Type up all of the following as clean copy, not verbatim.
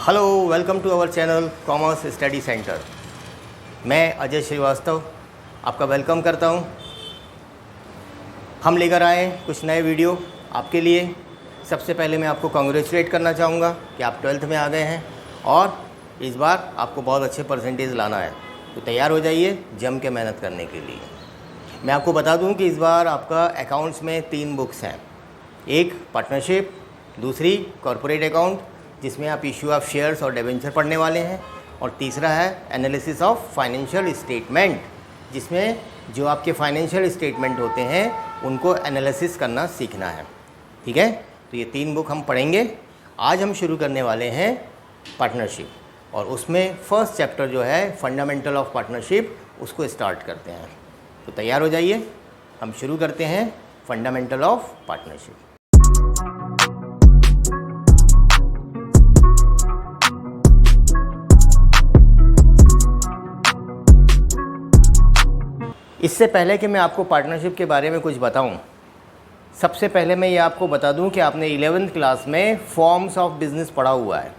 Hello, welcome to our channel commerce study centre. मैं अजय श्रीवास्तव आपका welcome करता हूं। हम लेकर आए कुछ नए वीडियो आपके लिए। सबसे पहले मैं आपको कॉन्ग्रेचुलेट करना चाहूँगा कि आप 12th में आ गए हैं और इस बार आपको बहुत अच्छे परसेंटेज लाना है, तो तैयार हो जाइए जम के मेहनत करने के लिए। मैं आपको बता दूं कि इस बार आपका अकाउंट्स में 3 बुक्स हैं। एक पार्टनरशिप, दूसरी कॉर्पोरेट अकाउंट जिसमें आप इश्यू ऑफ शेयर्स और डिबेंचर पढ़ने वाले हैं, और तीसरा है एनालिसिस ऑफ फाइनेंशियल स्टेटमेंट जिसमें जो आपके फाइनेंशियल स्टेटमेंट होते हैं उनको एनालिसिस करना सीखना है। ठीक है, तो ये 3 बुक हम पढ़ेंगे। आज हम शुरू करने वाले हैं पार्टनरशिप, और उसमें फर्स्ट चैप्टर जो है फंडामेंटल ऑफ पार्टनरशिप उसको स्टार्ट करते हैं। तो तैयार हो जाइए, हम शुरू करते हैं फंडामेंटल ऑफ पार्टनरशिप। इससे पहले कि मैं आपको पार्टनरशिप के बारे में कुछ बताऊं, सबसे पहले मैं ये आपको बता दूं कि आपने 11th क्लास में फॉर्म्स ऑफ बिज़नेस पढ़ा हुआ है।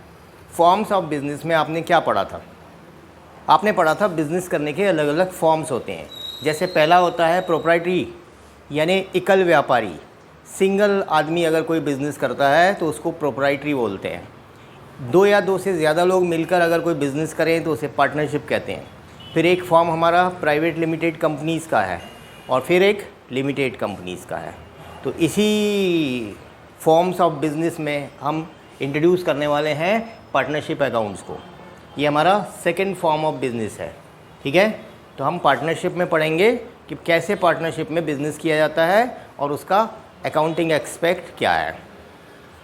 फॉर्म्स ऑफ बिज़नेस में आपने क्या पढ़ा था? आपने पढ़ा था बिज़नेस करने के अलग अलग फॉर्म्स होते हैं। जैसे पहला होता है प्रोप्राइटरी, यानी एकल व्यापारी। सिंगल आदमी अगर कोई बिज़नेस करता है तो उसको प्रोप्राइटरी बोलते हैं। 2 या 2 से ज़्यादा लोग मिलकर अगर कोई बिज़नेस करें तो उसे पार्टनरशिप कहते हैं। फिर एक फॉर्म हमारा प्राइवेट लिमिटेड कंपनीज़ का है, और फिर एक लिमिटेड कंपनीज़ का है। तो इसी फॉर्म्स ऑफ बिज़नेस में हम इंट्रोड्यूस करने वाले हैं पार्टनरशिप अकाउंट्स को। ये हमारा सेकंड फॉर्म ऑफ बिज़नेस है। ठीक है, तो हम पार्टनरशिप में पढ़ेंगे कि कैसे पार्टनरशिप में बिज़नेस किया जाता है और उसका अकाउंटिंग एस्पेक्ट क्या है।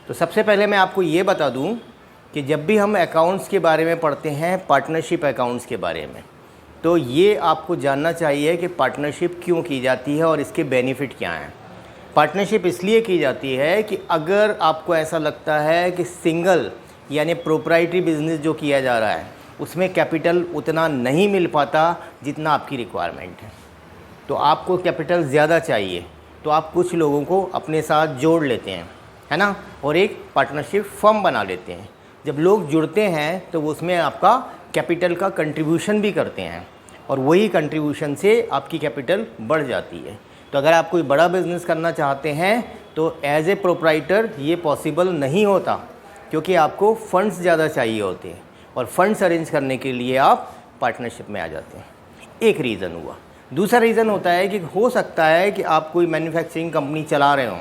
तो सबसे पहले मैं आपको ये बता दूं कि जब भी हम अकाउंट्स के बारे में पढ़ते हैं, पार्टनरशिप अकाउंट्स के बारे में, तो ये आपको जानना चाहिए कि पार्टनरशिप क्यों की जाती है और इसके बेनिफिट क्या हैं। पार्टनरशिप इसलिए की जाती है कि अगर आपको ऐसा लगता है कि सिंगल यानी प्रोप्राइटरी बिज़नेस जो किया जा रहा है उसमें कैपिटल उतना नहीं मिल पाता जितना आपकी रिक्वायरमेंट है, तो आपको कैपिटल ज़्यादा चाहिए, तो आप कुछ लोगों को अपने साथ जोड़ लेते हैं, है ना, और एक पार्टनरशिप फर्म बना लेते हैं। जब लोग जुड़ते हैं तो उसमें आपका कैपिटल का कंट्रीब्यूशन भी करते हैं, और वही कंट्रीब्यूशन से आपकी कैपिटल बढ़ जाती है। तो अगर आप कोई बड़ा बिज़नेस करना चाहते हैं तो एज ए प्रोप्राइटर ये पॉसिबल नहीं होता, क्योंकि आपको फंड्स ज़्यादा चाहिए होते हैं, और फंड्स अरेंज करने के लिए आप पार्टनरशिप में आ जाते हैं। एक रीज़न हुआ। दूसरा रीज़न होता है कि हो सकता है कि आप कोई मैन्युफैक्चरिंग कंपनी चला रहे हों,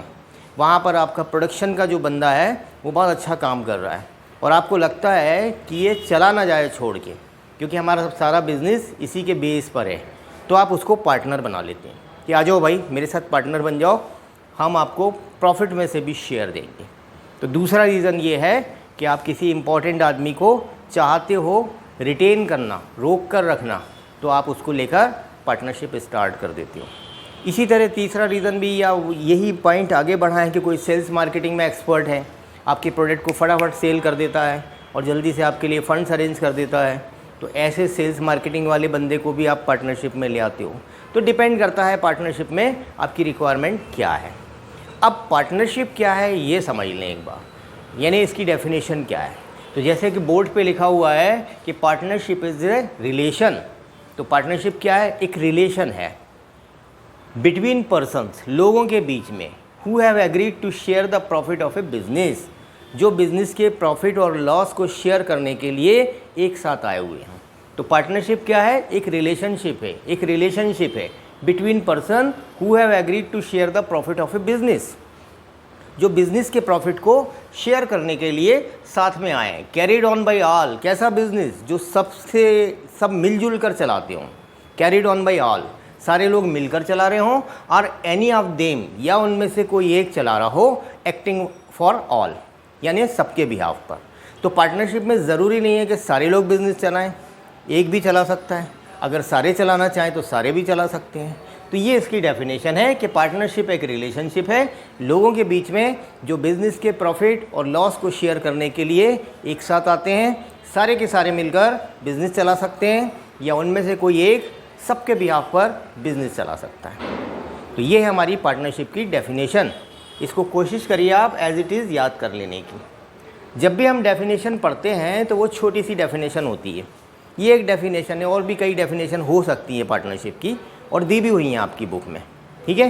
वहाँ पर आपका प्रोडक्शन का जो बंदा है वो बहुत अच्छा काम कर रहा है, और आपको लगता है कि ये चला ना जाए छोड़ के, क्योंकि हमारा सारा बिज़नेस इसी के बेस पर है। तो आप उसको पार्टनर बना लेते हैं कि आ जाओ भाई मेरे साथ पार्टनर बन जाओ, हम आपको प्रॉफिट में से भी शेयर देंगे। तो दूसरा रीज़न ये है कि आप किसी इम्पोर्टेंट आदमी को चाहते हो रिटेन करना, रोक कर रखना, तो आप उसको लेकर पार्टनरशिप स्टार्ट कर देते हो। इसी तरह तीसरा रीज़न भी, या यही पॉइंट आगे बढ़ाएं कि कोई सेल्स मार्केटिंग में एक्सपर्ट है, आपके प्रोडक्ट को फटाफट सेल कर देता है और जल्दी से आपके लिए फ़ंड्स अरेंज कर देता है, तो ऐसे सेल्स मार्केटिंग वाले बंदे को भी आप पार्टनरशिप में ले आते हो। तो डिपेंड करता है पार्टनरशिप में आपकी रिक्वायरमेंट क्या है। अब पार्टनरशिप क्या है ये समझ लें एक बार, यानी इसकी डेफिनेशन क्या है। तो जैसे कि बोर्ड पे लिखा हुआ है कि पार्टनरशिप इज़ ए रिलेशन, तो पार्टनरशिप क्या है? एक रिलेशन है बिटवीन पर्सन्स, लोगों के बीच में, who have agreed to share the profit of a business, जो बिज़नेस के प्रॉफिट और लॉस को शेयर करने के लिए एक साथ आए हुए हैं। तो पार्टनरशिप क्या है? एक रिलेशनशिप है, एक रिलेशनशिप है between person who have agreed to share the profit of a business, जो बिज़नेस के प्रॉफिट को शेयर करने के लिए साथ में आए हैं। कैरिड ऑन बाय ऑल, कैसा बिज़नेस? जो सब मिलजुल कर चलाते हों। कैरिड ऑन बाय ऑल, सारे लोग मिलकर चला रहे हों, और एनी ऑफ देम, या उनमें से कोई एक चला रहा हो, एक्टिंग फॉर ऑल, यानी सबके बिहाफ पर। तो पार्टनरशिप में ज़रूरी नहीं है कि सारे लोग बिज़नेस चलाएं, एक भी चला सकता है। अगर सारे चलाना चाहें तो सारे भी चला सकते हैं। तो ये इसकी डेफिनेशन है कि पार्टनरशिप एक रिलेशनशिप है लोगों के बीच में, जो बिज़नेस के प्रॉफिट और लॉस को शेयर करने के लिए एक साथ आते हैं। सारे के सारे मिलकर बिज़नेस चला सकते हैं, या उनमें से कोई एक सबके बिहाफ पर बिज़नेस चला सकता है। तो ये है हमारी पार्टनरशिप की डेफिनेशन। इसको कोशिश करिए आप एज इट इज़ याद कर लेने की। जब भी हम डेफिनेशन पढ़ते हैं तो वो छोटी सी डेफिनेशन होती है। ये एक डेफिनेशन है, और भी कई डेफिनेशन हो सकती है पार्टनरशिप की, और दी भी हुई हैं आपकी बुक में, ठीक है।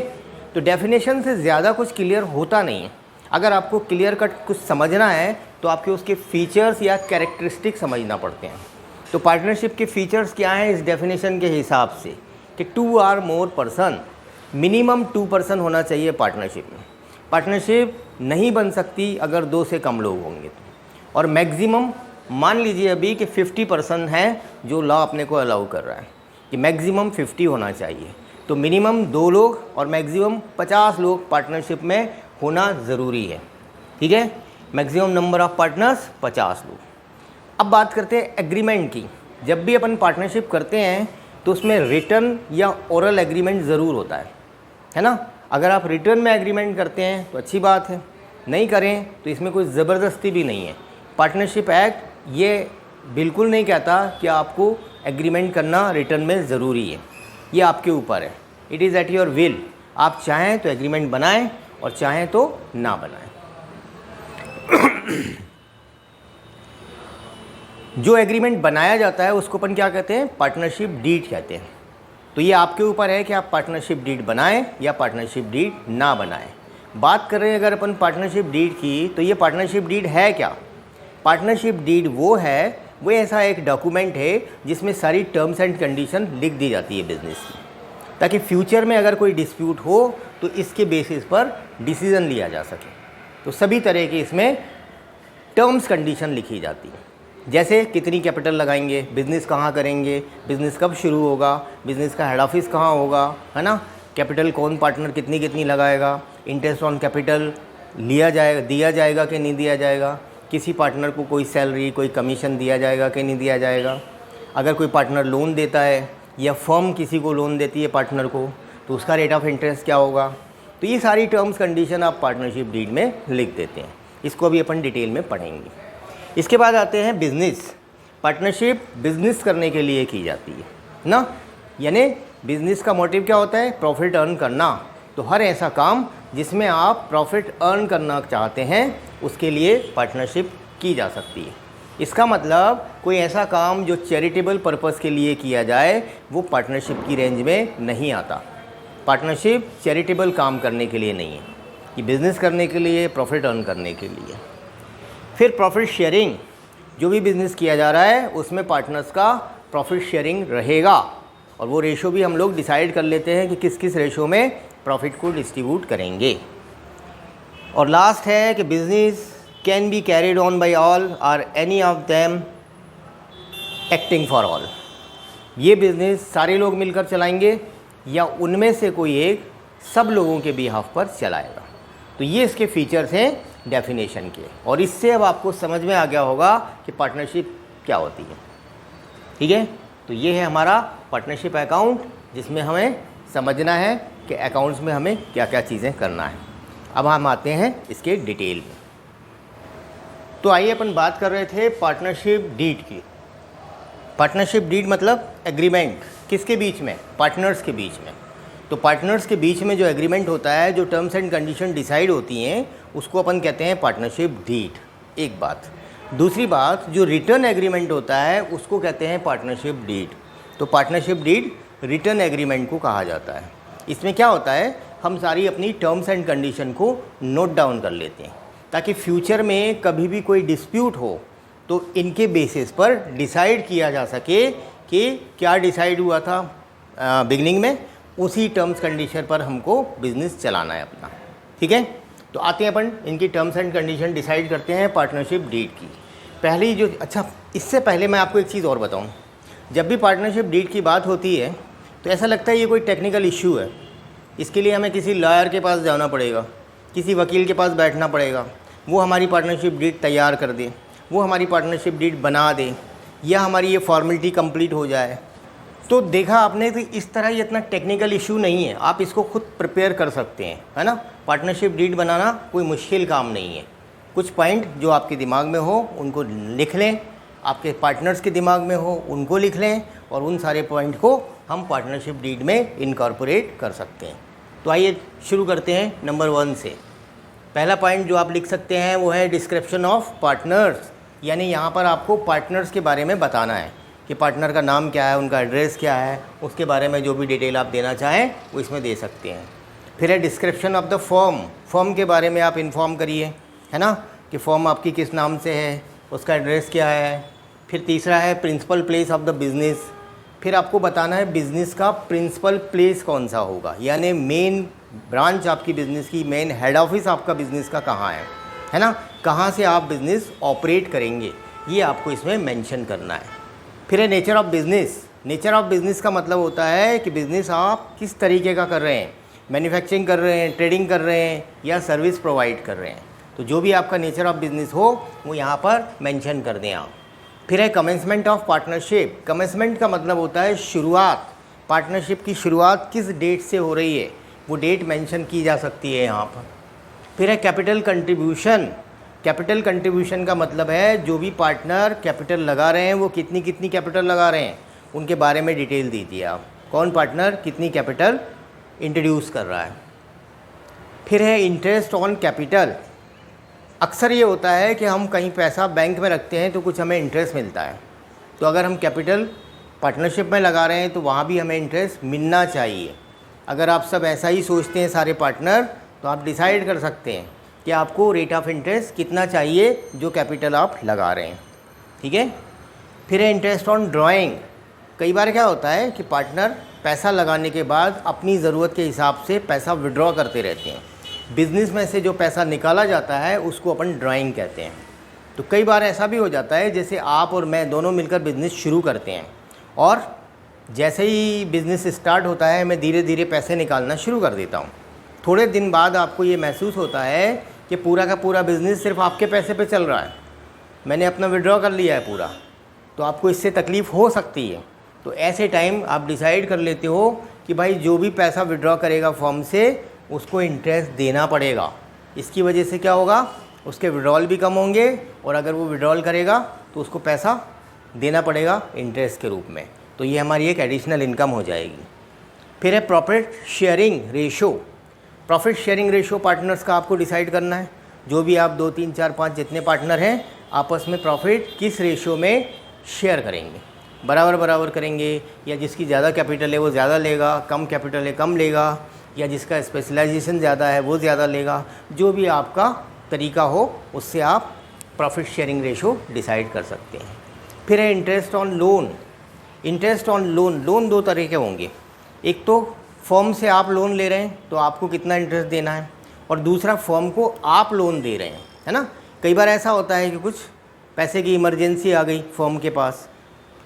तो डेफिनेशन से ज़्यादा कुछ क्लियर होता नहीं है। अगर आपको क्लियर कट कुछ समझना है तो आपके उसके फीचर्स या कैरेक्टरिस्टिक समझना पड़ते हैं। तो पार्टनरशिप के फीचर्स क्या हैं इस डेफिनेशन के हिसाब से कि 2 और मोर पर्सन, मिनिमम 2 पर्सन होना चाहिए पार्टनरशिप में। पार्टनरशिप नहीं बन सकती अगर 2 से कम लोग होंगे तो। और मैक्सिमम मान लीजिए अभी कि 50% है जो लॉ अपने को अलाउ कर रहा है कि मैक्सिमम 50 होना चाहिए। तो मिनिमम 2 लोग और मैक्सिमम 50 लोग पार्टनरशिप में होना ज़रूरी है, ठीक है। मैक्सिमम नंबर ऑफ़ पार्टनर्स 50 लोग। अब बात करते हैं एग्रीमेंट की। जब भी अपन पार्टनरशिप करते हैं तो उसमें रिटर्न या ओरल एग्रीमेंट ज़रूर होता है ना। अगर आप रिटर्न में एग्रीमेंट करते हैं तो अच्छी बात है, नहीं करें तो इसमें कोई ज़बरदस्ती भी नहीं है। पार्टनरशिप एक्ट ये बिल्कुल नहीं कहता कि आपको एग्रीमेंट करना रिटर्न में ज़रूरी है, ये आपके ऊपर है। It is at your will. आप चाहें तो एग्रीमेंट बनाएं और चाहें तो ना बनाएं। जो एग्रीमेंट बनाया जाता है उसको अपन क्या कहते हैं, पार्टनरशिप डीड कहते हैं। तो ये आपके ऊपर है कि आप पार्टनरशिप डीड बनाएं या पार्टनरशिप डीड ना बनाएं। बात कर रहे हैं अगर अपन पार्टनरशिप डीड की, तो ये पार्टनरशिप डीड है क्या। पार्टनरशिप डीड वो ऐसा एक डॉक्यूमेंट है जिसमें सारी टर्म्स एंड कंडीशन लिख दी जाती है बिज़नेस की, ताकि फ्यूचर में अगर कोई डिस्प्यूट हो तो इसके बेसिस पर डिसीज़न लिया जा सके। तो सभी तरह के इसमें टर्म्स कंडीशन लिखी जाती है, जैसे कितनी कैपिटल लगाएंगे, बिज़नेस कहाँ करेंगे, बिज़नेस कब शुरू होगा, बिज़नेस का हेड ऑफिस कहाँ होगा, है ना। कैपिटल कौन पार्टनर कितनी कितनी लगाएगा, इंटरेस्ट ऑन कैपिटल दिया जाएगा कि नहीं दिया जाएगा, किसी पार्टनर को कोई सैलरी कोई कमीशन दिया जाएगा कि नहीं दिया जाएगा, अगर कोई पार्टनर लोन देता है या फर्म किसी को लोन देती है पार्टनर को तो उसका रेट ऑफ इंटरेस्ट क्या होगा। तो ये सारी टर्म्स कंडीशन आप पार्टनरशिप डीड में लिख देते हैं। इसको अभी अपन डिटेल में पढ़ेंगे। इसके बाद आते हैं बिज़नेस। पार्टनरशिप बिज़नेस करने के लिए की जाती है ना, यानी बिज़नेस का मोटिव क्या होता है, प्रॉफिट अर्न करना। तो हर ऐसा काम जिसमें आप प्रॉफिट अर्न करना चाहते हैं उसके लिए पार्टनरशिप की जा सकती है। इसका मतलब कोई ऐसा काम जो चैरिटेबल पर्पस के लिए किया जाए वो पार्टनरशिप की रेंज में नहीं आता। पार्टनरशिप चैरिटेबल काम करने के लिए नहीं है, ये बिज़नेस करने के लिए, प्रॉफिट अर्न करने के लिए। फिर प्रॉफिट शेयरिंग, जो भी बिज़नेस किया जा रहा है उसमें पार्टनर्स का प्रॉफिट शेयरिंग रहेगा, और वो रेशो भी हम लोग डिसाइड कर लेते हैं कि किस किस रेशो में प्रॉफिट को डिस्ट्रीब्यूट करेंगे। और लास्ट है कि business can be carried on by all और any of them acting for all. ये बिज़नेस सारे लोग मिलकर चलाएंगे या उनमें से कोई एक सब लोगों के बिहाफ पर चलाएगा। तो ये इसके फीचर्स हैं डेफिनेशन के, और इससे अब आपको समझ में आ गया होगा कि पार्टनरशिप क्या होती है, ठीक है। तो ये है हमारा पार्टनरशिप अकाउंट, जिसमें हमें समझना है कि अकाउंट्स में हमें क्या क्या चीज़ें करना है। अब हम आते हैं इसके डिटेल में। तो आइए अपन बात कर रहे थे पार्टनरशिप डीड की। पार्टनरशिप डीड मतलब एग्रीमेंट किसके बीच में, पार्टनर्स के बीच में। तो पार्टनर्स के बीच में जो एग्रीमेंट होता है, जो टर्म्स एंड कंडीशन डिसाइड होती हैं, उसको अपन कहते हैं पार्टनरशिप डीड। एक बात। दूसरी बात, जो रिटर्न एग्रीमेंट होता है उसको कहते हैं पार्टनरशिप डीड। तो पार्टनरशिप डीड रिटर्न एग्रीमेंट को कहा जाता है। इसमें क्या होता है, हम सारी अपनी टर्म्स एंड कंडीशन को नोट डाउन कर लेते हैं, ताकि फ्यूचर में कभी भी कोई डिस्प्यूट हो तो इनके बेसिस पर डिसाइड किया जा सके कि क्या डिसाइड हुआ था बिगनिंग में, उसी टर्म्स कंडीशन पर हमको बिज़नेस चलाना है अपना, ठीक है। तो आते हैं अपन इनकी टर्म्स एंड कंडीशन डिसाइड करते हैं पार्टनरशिप डीड की। पहली जो, अच्छा इससे पहले मैं आपको एक चीज़ और बताऊं, जब भी पार्टनरशिप डीड की बात होती है तो ऐसा लगता है ये कोई टेक्निकल इशू है, इसके लिए हमें किसी लॉयर के पास जाना पड़ेगा, किसी वकील के पास बैठना पड़ेगा, वो हमारी पार्टनरशिप डीड तैयार कर दे, वो हमारी पार्टनरशिप डीड बना दे, या हमारी ये फॉर्मेलिटी कंप्लीट हो जाए। तो देखा आपने, तो इस तरह ये इतना टेक्निकल इशू नहीं है, आप इसको खुद प्रिपेयर कर सकते हैं, है ना। पार्टनरशिप डीड बनाना कोई मुश्किल काम नहीं है। कुछ पॉइंट जो आपके दिमाग में हो उनको लिख लें, आपके पार्टनर्स के दिमाग में हो उनको लिख लें, और उन सारे पॉइंट को हम पार्टनरशिप डीड में इनकॉर्पोरेट कर सकते हैं। तो आइए शुरू करते हैं नंबर 1 से। पहला पॉइंट जो आप लिख सकते हैं वो है डिस्क्रिप्शन ऑफ पार्टनर्स, यानी यहाँ पर आपको पार्टनर्स के बारे में बताना है कि पार्टनर का नाम क्या है, उनका एड्रेस क्या है, उसके बारे में जो भी डिटेल आप देना चाहें वो इसमें दे सकते हैं। फिर है description of the firm, firm के बारे में आप इन्फॉर्म करिए, है ना, कि फर्म आपकी किस नाम से है, उसका एड्रेस क्या है। फिर तीसरा है principal place of the business, फिर आपको बताना है बिज़नेस का प्रिंसिपल प्लेस कौन सा होगा, यानी मेन ब्रांच आपकी बिज़नेस की, मेन हेड ऑफिस आपका बिज़नेस का कहाँ है ना, कहाँ से आप बिज़नेस ऑपरेट करेंगे, ये आपको इसमें मेंशन करना है। फिर है nature of business, nature of business का मतलब होता है कि बिज़नेस आप किस तरीके का कर रहे हैं, मैन्युफैक्चरिंग कर रहे हैं, ट्रेडिंग कर रहे हैं या सर्विस प्रोवाइड कर रहे हैं। तो जो भी आपका नेचर ऑफ़ बिज़नेस हो वो यहाँ पर मेंशन कर दें आप। फिर है कमेंसमेंट ऑफ पार्टनरशिप, कमेंसमेंट का मतलब होता है शुरुआत, पार्टनरशिप की शुरुआत किस डेट से हो रही है वो डेट मेंशन की जा सकती है यहाँ पर। फिर है कैपिटल कंट्रीब्यूशन, कैपिटल कंट्रीब्यूशन का मतलब है जो भी पार्टनर कैपिटल लगा रहे हैं वो कितनी कितनी कैपिटल लगा रहे हैं उनके बारे में डिटेल दीजिए आप, कौन पार्टनर कितनी कैपिटल इंट्रोड्यूस कर रहा है। फिर है इंटरेस्ट ऑन कैपिटल, अक्सर ये होता है कि हम कहीं पैसा बैंक में रखते हैं तो कुछ हमें इंटरेस्ट मिलता है, तो अगर हम कैपिटल पार्टनरशिप में लगा रहे हैं तो वहाँ भी हमें इंटरेस्ट मिलना चाहिए। अगर आप सब ऐसा ही सोचते हैं सारे पार्टनर, तो आप डिसाइड कर सकते हैं कि आपको रेट ऑफ इंटरेस्ट कितना चाहिए जो कैपिटल आप लगा रहे हैं, ठीक है। फिर है इंटरेस्ट ऑन ड्राइंग, कई बार क्या होता है कि पार्टनर पैसा लगाने के बाद अपनी ज़रूरत के हिसाब से पैसा विड्रॉ करते रहते हैं, बिज़नेस में से जो पैसा निकाला जाता है उसको अपन ड्राइंग कहते हैं। तो कई बार ऐसा भी हो जाता है जैसे आप और मैं दोनों मिलकर बिज़नेस शुरू करते हैं और जैसे ही बिज़नेस स्टार्ट होता है मैं धीरे धीरे पैसे निकालना शुरू कर देता हूँ। थोड़े दिन बाद आपको ये महसूस होता है कि पूरा का पूरा बिज़नेस सिर्फ आपके पैसे पे चल रहा है, मैंने अपना विड्रॉ कर लिया है पूरा, तो आपको इससे तकलीफ़ हो सकती है। तो ऐसे टाइम आप डिसाइड कर लेते हो कि भाई जो भी पैसा विड्रॉ करेगा फॉर्म से उसको इंटरेस्ट देना पड़ेगा। इसकी वजह से क्या होगा, उसके विड्रॉल भी कम होंगे और अगर वो विड्रॉल करेगा तो उसको पैसा देना पड़ेगा इंटरेस्ट के रूप में, तो ये हमारी एक एडिशनल इनकम हो जाएगी। फिर है profit sharing ratio, profit sharing ratio partners का आपको डिसाइड करना है। जो भी आप 2, 3, 4, 5 जितने पार्टनर हैं आपस में प्रॉफिट किस रेशो में शेयर करेंगे, बराबर बराबर करेंगे या जिसकी ज़्यादा कैपिटल है वो ज़्यादा लेगा, कम कैपिटल है कम लेगा, या जिसका स्पेशलाइजेशन ज़्यादा है वो ज़्यादा लेगा। जो भी आपका तरीका हो उससे आप प्रॉफिट शेयरिंग रेशो डिसाइड कर सकते हैं। फिर है interest on loan, interest on loan, loan दो तरह के होंगे, एक तो फर्म से आप लोन ले रहे हैं तो आपको कितना इंटरेस्ट देना है, और दूसरा फर्म को आप लोन दे रहे हैं, है ना। कई बार ऐसा होता है कि कुछ पैसे की इमरजेंसी आ गई फर्म के पास,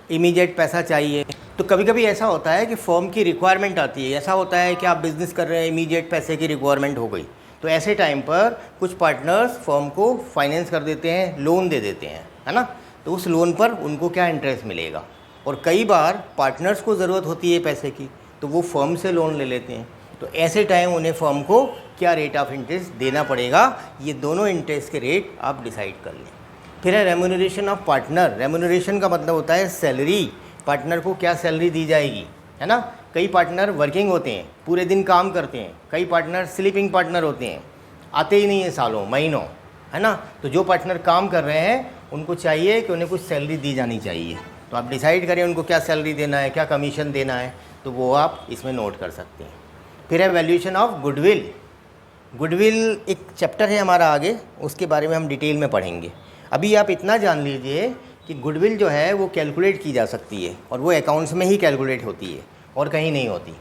इमीडिएट पैसा चाहिए, तो कभी कभी ऐसा होता है कि फर्म की रिक्वायरमेंट आती है, ऐसा होता है कि आप बिज़नेस कर रहे हैं, इमीडिएट पैसे की रिक्वायरमेंट हो गई, तो ऐसे टाइम पर कुछ पार्टनर्स फर्म को फाइनेंस कर देते हैं, लोन दे देते हैं, है ना। तो उस लोन पर उनको क्या इंटरेस्ट मिलेगा, और कई बार पार्टनर्स को ज़रूरत होती है पैसे की तो वो फर्म से लोन ले लेते हैं, तो ऐसे टाइम उन्हें फर्म को क्या रेट ऑफ इंटरेस्ट देना पड़ेगा, ये दोनों इंटरेस्ट के रेट आप डिसाइड कर लें। फिर है रेम्यूनरेशन ऑफ पार्टनर, रेम्यूनरेशन का मतलब होता है सैलरी, पार्टनर को क्या सैलरी दी जाएगी, है ना। कई पार्टनर वर्किंग होते हैं, पूरे दिन काम करते हैं, कई पार्टनर स्लीपिंग पार्टनर होते हैं, आते ही नहीं हैं सालों महीनों, है ना। तो जो पार्टनर काम कर रहे हैं उनको चाहिए कि उन्हें कुछ सैलरी दी जानी चाहिए, तो आप डिसाइड करें उनको क्या सैलरी देना है, क्या कमीशन देना है, तो वो आप इसमें नोट कर सकते हैं। फिर है वैल्यूएशन ऑफ गुडविल, गुडविल एक चैप्टर है हमारा आगे, उसके बारे में हम डिटेल में पढ़ेंगे। अभी आप इतना जान लीजिए कि गुडविल जो है वो कैलकुलेट की जा सकती है और वो अकाउंट्स में ही कैलकुलेट होती है और कहीं नहीं होती।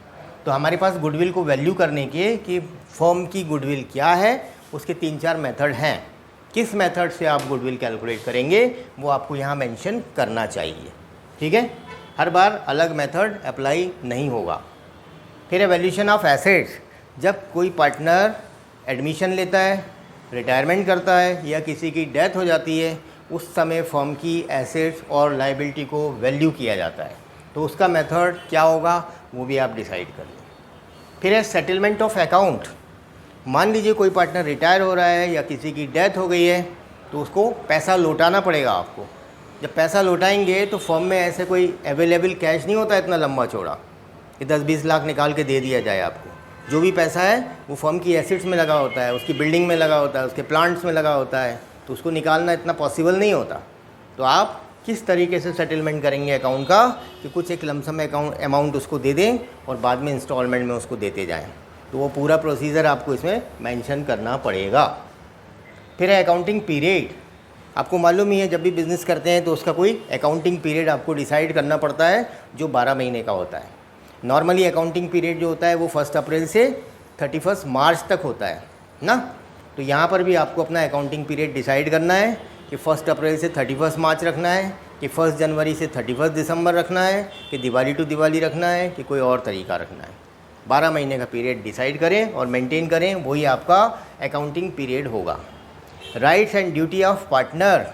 तो हमारे पास गुडविल को वैल्यू करने के कि फर्म की गुडविल क्या है, उसके 3-4 मेथड हैं। किस मेथड से आप गुडविल कैलकुलेट करेंगे वो आपको यहाँ मेंशन करना चाहिए, ठीक है। हर बार अलग मेथड अप्लाई नहीं होगा। फिर है वैल्यूएशन ऑफ एसेट्स, जब कोई पार्टनर एडमिशन लेता है, रिटायरमेंट करता है या किसी की डेथ हो जाती है, उस समय फर्म की एसेट्स और लायबिलिटी को वैल्यू किया जाता है, तो उसका मेथड क्या होगा वो भी आप डिसाइड कर लें। फिर है सेटलमेंट ऑफ अकाउंट, मान लीजिए कोई पार्टनर रिटायर हो रहा है या किसी की डेथ हो गई है तो उसको पैसा लौटाना पड़ेगा आपको। जब पैसा लौटाएंगे तो फर्म में ऐसे कोई अवेलेबल कैश नहीं होता इतना लंबा चौड़ा कि 10-20 लाख निकाल के दे दिया जाए आपको, जो भी पैसा है वो फर्म की एसेट्स में लगा होता है, उसकी बिल्डिंग में लगा होता है, उसके प्लांट्स में लगा होता है, तो उसको निकालना इतना पॉसिबल नहीं होता। तो आप किस तरीके से सेटलमेंट करेंगे अकाउंट का कि कुछ एक लमसम अमाउंट उसको दे दें और बाद में इंस्टॉलमेंट में उसको देते जाएं, तो वो पूरा प्रोसीजर आपको इसमें मेंशन करना पड़ेगा। फिर है अकाउंटिंग पीरियड। आपको मालूम ही है जब भी बिज़नेस करते हैं तो उसका कोई अकाउंटिंग पीरियड आपको डिसाइड करना पड़ता है जो 12 महीने का होता है। नॉर्मली अकाउंटिंग पीरियड जो होता है वो 1 अप्रैल से 31 मार्च तक होता है ना। तो यहाँ पर भी आपको अपना अकाउंटिंग पीरियड डिसाइड करना है कि 1 अप्रैल से 31 मार्च रखना है, कि 1 जनवरी से 31 दिसंबर रखना है, कि दिवाली टू दिवाली रखना है, कि कोई और तरीका रखना है। 12 महीने का पीरियड डिसाइड करें और मेंटेन करें, वही आपका अकाउंटिंग पीरियड होगा। Rights and duty of partner.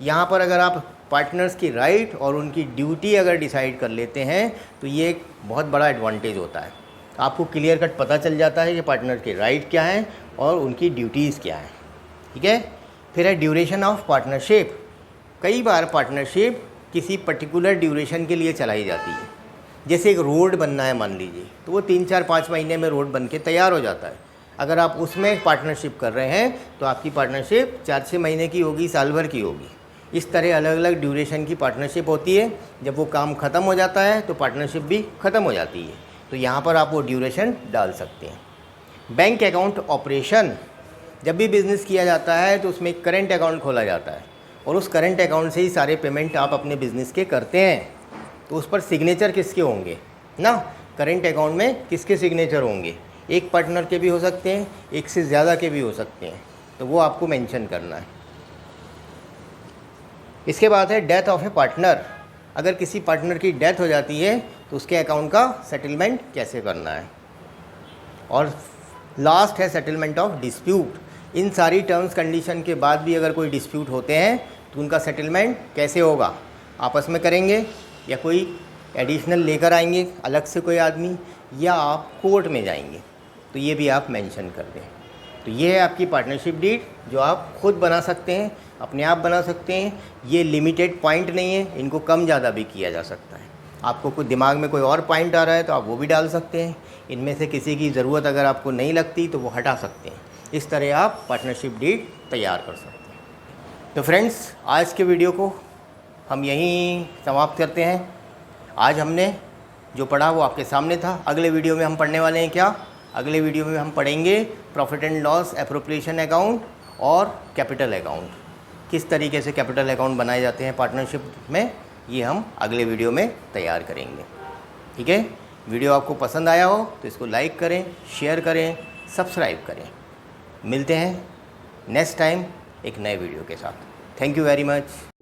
यहाँ पर अगर आप पार्टनर्स की राइट और उनकी ड्यूटी अगर डिसाइड कर लेते हैं तो ये एक बहुत बड़ा एडवांटेज होता है। आपको क्लियर कट पता चल जाता है कि पार्टनर के राइट क्या हैं और उनकी ड्यूटीज़ क्या हैं। ठीक है। फिर है ड्यूरेशन ऑफ पार्टनरशिप। कई बार पार्टनरशिप किसी पर्टिकुलर ड्यूरेशन के लिए चलाई जाती है। जैसे एक रोड बनना है मान लीजिए, तो वो 3, 4, 5 महीने में रोड बन के तैयार हो जाता है। अगर आप उसमें पार्टनरशिप कर रहे हैं तो आपकी पार्टनरशिप 4-6 महीने की होगी, साल भर की होगी। इस तरह अलग अलग ड्यूरेशन की पार्टनरशिप होती है। जब वो काम ख़त्म हो जाता है तो पार्टनरशिप भी ख़त्म हो जाती है। तो यहाँ पर आप वो ड्यूरेशन डाल सकते हैं। Bank account operation. जब भी बिज़नेस किया जाता है तो उसमें एक करेंट अकाउंट खोला जाता है और उस करेंट अकाउंट से ही सारे पेमेंट आप अपने बिज़नेस के करते हैं। तो उस पर सिग्नेचर किसके होंगे ना, करेंट अकाउंट में किसके सिग्नेचर होंगे? एक पार्टनर के भी हो सकते हैं, एक से ज़्यादा के भी हो सकते हैं, तो वो आपको मेंशन करना है। इसके बाद है डेथ ऑफ ए पार्टनर। अगर किसी पार्टनर की डेथ हो जाती है तो उसके अकाउंट का सेटलमेंट कैसे करना है। और लास्ट है सेटलमेंट ऑफ डिस्प्यूट। इन सारी टर्म्स कंडीशन के बाद भी अगर कोई डिस्प्यूट होते हैं तो उनका सेटलमेंट कैसे होगा? आपस में करेंगे या कोई एडिशनल लेकर आएंगे अलग से कोई आदमी, या आप कोर्ट में जाएंगे, तो ये भी आप मेंशन कर दें। तो ये है आपकी पार्टनरशिप डीड जो आप खुद बना सकते हैं, अपने आप बना सकते हैं। ये लिमिटेड पॉइंट नहीं है, इनको कम ज़्यादा भी किया जा सकता है। आपको कोई दिमाग में कोई और पॉइंट आ रहा है तो आप वो भी डाल सकते हैं। इनमें से किसी की ज़रूरत अगर आपको नहीं लगती तो वो हटा सकते हैं। इस तरह आप पार्टनरशिप डीड तैयार कर सकते हैं। तो फ्रेंड्स, आज के वीडियो को हम यहीं समाप्त करते हैं। आज हमने जो पढ़ा वो आपके सामने था। अगले वीडियो में हम पढ़ने वाले हैं क्या? अगले वीडियो में हम पढ़ेंगे profit and loss appropriation account और कैपिटल अकाउंट। किस तरीके से कैपिटल अकाउंट बनाए जाते हैं पार्टनरशिप में, ये हम अगले वीडियो में तैयार करेंगे। ठीक है। वीडियो आपको पसंद आया हो तो इसको लाइक करें, शेयर करें, सब्सक्राइब करें। मिलते हैं नेक्स्ट टाइम एक नए वीडियो के साथ। Thank you very much.